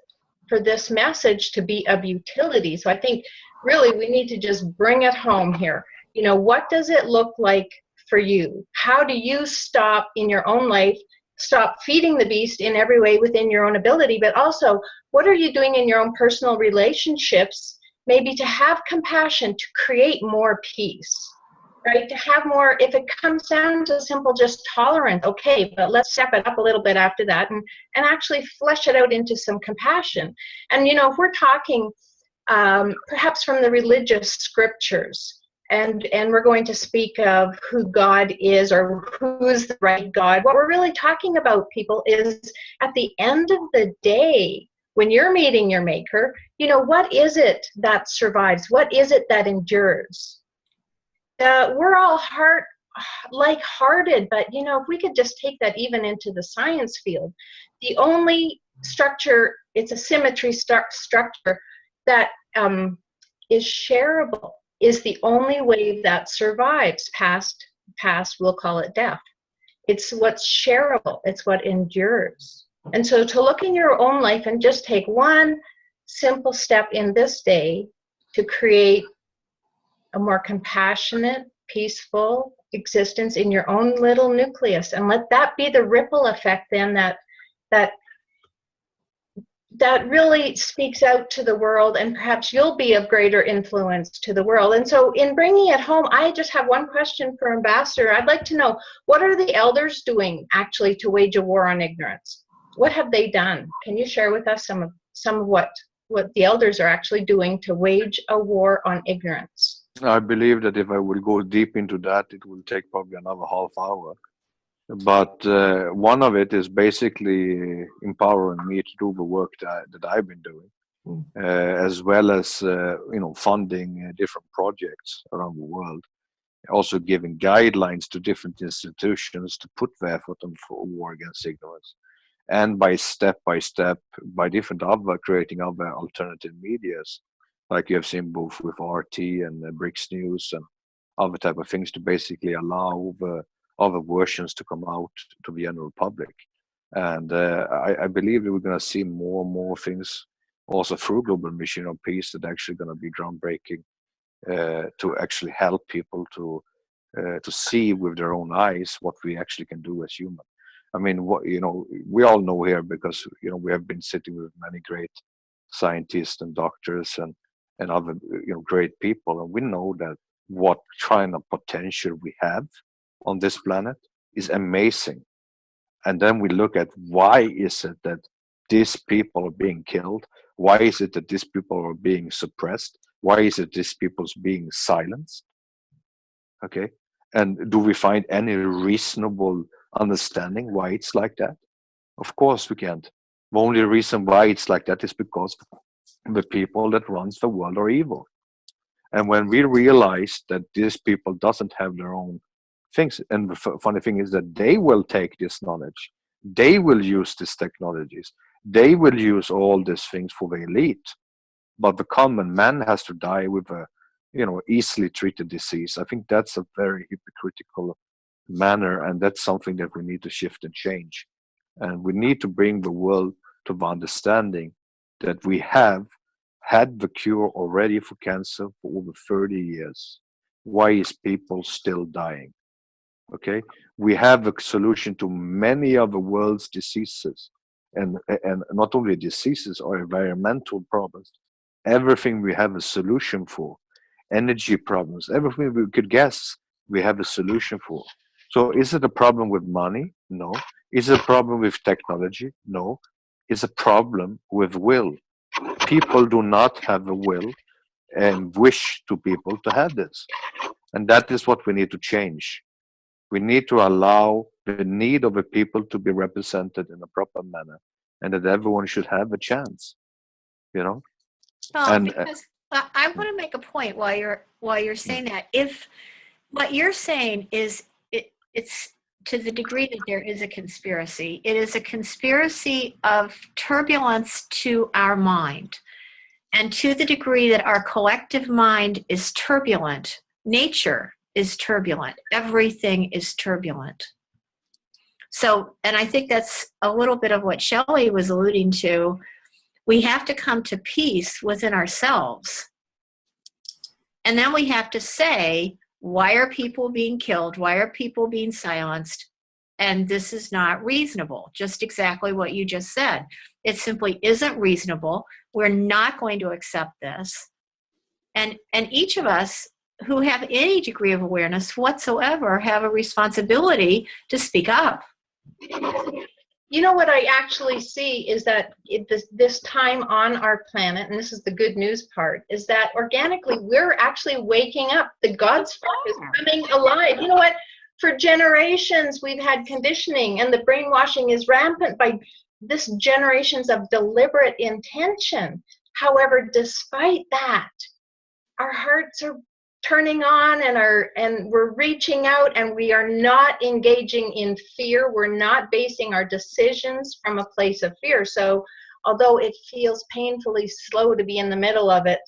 message to be of utility. So I think really we need to just bring it home here. You know, what does it look like for you? How do you stop in your own life, stop feeding the beast in every way within your own ability, but also what are you doing in your own personal relationships, maybe to have compassion, to create more peace, right? To have more, if it comes down to simple just tolerance, okay, but let's step it up a little bit after that and actually flesh it out into some compassion. And, you know, if we're talking perhaps from the religious scriptures, and we're going to speak of who God is or who's the right God. What we're really talking about, people, is at the end of the day, when you're meeting your maker, you know, what is it that survives? What is it that endures? We're all like-hearted, but, you know, if we could just take that even into the science field, the only structure, it's a symmetry structure that is shareable, is the only wave that survives past, we'll call it death. It's what's shareable. It's what endures. And so to look in your own life and just take one simple step in this day to create a more compassionate, peaceful existence in your own little nucleus, and let that be the ripple effect then that really speaks out to the world, and perhaps you'll be of greater influence to the world. And so in bringing it home, I just have one question for Ambassador. I'd like to know, what are the elders doing actually to wage a war on ignorance? What have they done? Can you share with us some of what the elders are actually doing to wage a war on ignorance? I believe that if I will go deep into that, it will take probably another half hour. But one of it is basically empowering me to do the work that I've been doing, as well as funding different projects around the world. Also giving guidelines to different institutions to put the effort on for war against ignorance, and by step, by different creating other alternative medias, like you have seen both with RT and BRICS News and other type of things, to basically allow the other versions to come out to the general public. And I believe that we're going to see more and more things also through Global Mission of Peace that are actually going to be groundbreaking to actually help people to see with their own eyes what we actually can do as humans. I mean, we all know here, because we have been sitting with many great scientists and doctors and other great people, and we know that what kind of potential we have on this planet is amazing. And then we look at why is it that these people are being killed? Why is it that these people are being suppressed? Why is it these people's being silenced? Okay. And do we find any reasonable understanding why it's like that? Of course we can't. The only reason why it's like that is because the people that runs the world are evil. And when we realize that these people doesn't have their own things, and the funny thing is that they will take this knowledge, they will use these technologies, they will use all these things for the elite, but the common man has to die with a easily treated disease. I think that's a very hypocritical manner, and that's something that we need to shift and change. And we need to bring the world to the understanding that we have had the cure already for cancer for over 30 years. Why is people still dying? Okay, we have a solution to many of the world's diseases, and not only diseases or environmental problems. Everything we have a solution for. Energy problems, everything we could guess, we have a solution for. So is it a problem with money? No. Is it a problem with technology? No. It's a problem with will. People do not have a will and wish to people to have this. And that is what we need to change. We need to allow the need of the people to be represented in a proper manner, and that everyone should have a chance, And because I want to make a point while you're saying that. If what you're saying is it's to the degree that there is a conspiracy, it is a conspiracy of turbulence to our mind. And to the degree that our collective mind is turbulent, nature is turbulent, everything is turbulent. So, and I think that's a little bit of what Shelley was alluding to. We have to come to peace within ourselves. And then we have to say, why are people being killed? Why are people being silenced? And this is not reasonable. Just exactly what you just said. It simply isn't reasonable. We're not going to accept this. And each of us who have any degree of awareness whatsoever have a responsibility to speak up. You know what I actually see is that this time on our planet, and this is the good news part, is that organically we're actually waking up. The God spark is coming alive. You know what? For generations we've had conditioning, and the brainwashing is rampant by this generations of deliberate intention. However, despite that, our hearts are turning on and we're reaching out, and we are not engaging in fear. We're not basing our decisions from a place of fear. So although it feels painfully slow to be in the middle of it,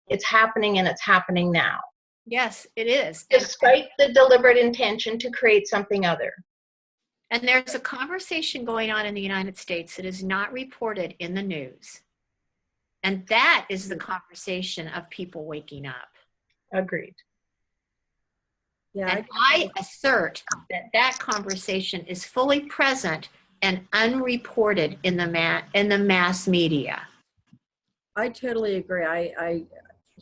it's happening, and it's happening now. Yes, it is. Despite the deliberate intention to create something other. And there's a conversation going on in the United States that is not reported in the news. And that is the conversation of people waking up. Agreed. Yeah, and I assert that conversation is fully present and unreported in the mass media. I totally agree. I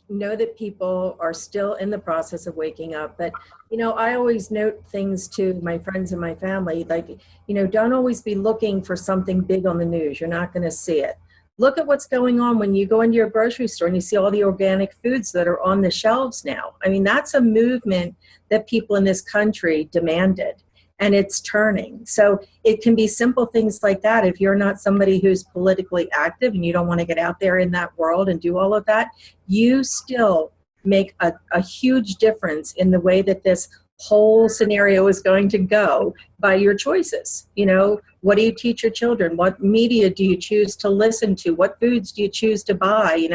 know that people are still in the process of waking up, but I always note things to my friends and my family, like, don't always be looking for something big on the news. You're not going to see it. Look at what's going on when you go into your grocery store and you see all the organic foods that are on the shelves now. I mean, that's a movement that people in this country demanded, and it's turning. So it can be simple things like that. If you're not somebody who's politically active and you don't want to get out there in that world and do all of that, you still make a huge difference in the way that this whole scenario is going to go by your choices. What do you teach your children? What media do you choose to listen to? What foods do you choose to buy?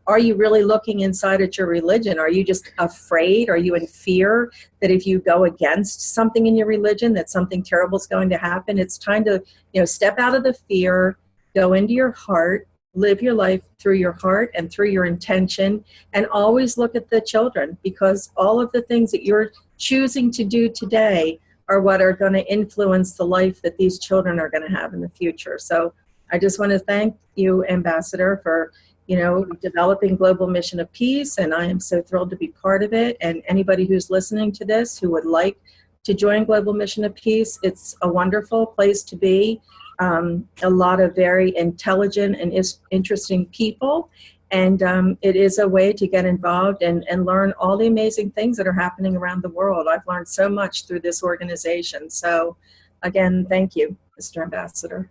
Are you really looking inside at your religion? Are you just afraid? Are you in fear that if you go against something in your religion, that something terrible is going to happen? It's time to, step out of the fear, go into your heart, live your life through your heart and through your intention, and always look at the children, because all of the things that you're choosing to do today are what are going to influence the life that these children are going to have in the future. So I just want to thank you, Ambassador, for developing Global Mission of Peace, and I am so thrilled to be part of it. And anybody who's listening to this who would like to join Global Mission of Peace, it's a wonderful place to be. A lot of very intelligent and interesting people. And it is a way to get involved and learn all the amazing things that are happening around the world. I've learned so much through this organization. So again, thank you, Mr. Ambassador.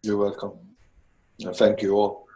You're welcome. Thank you all.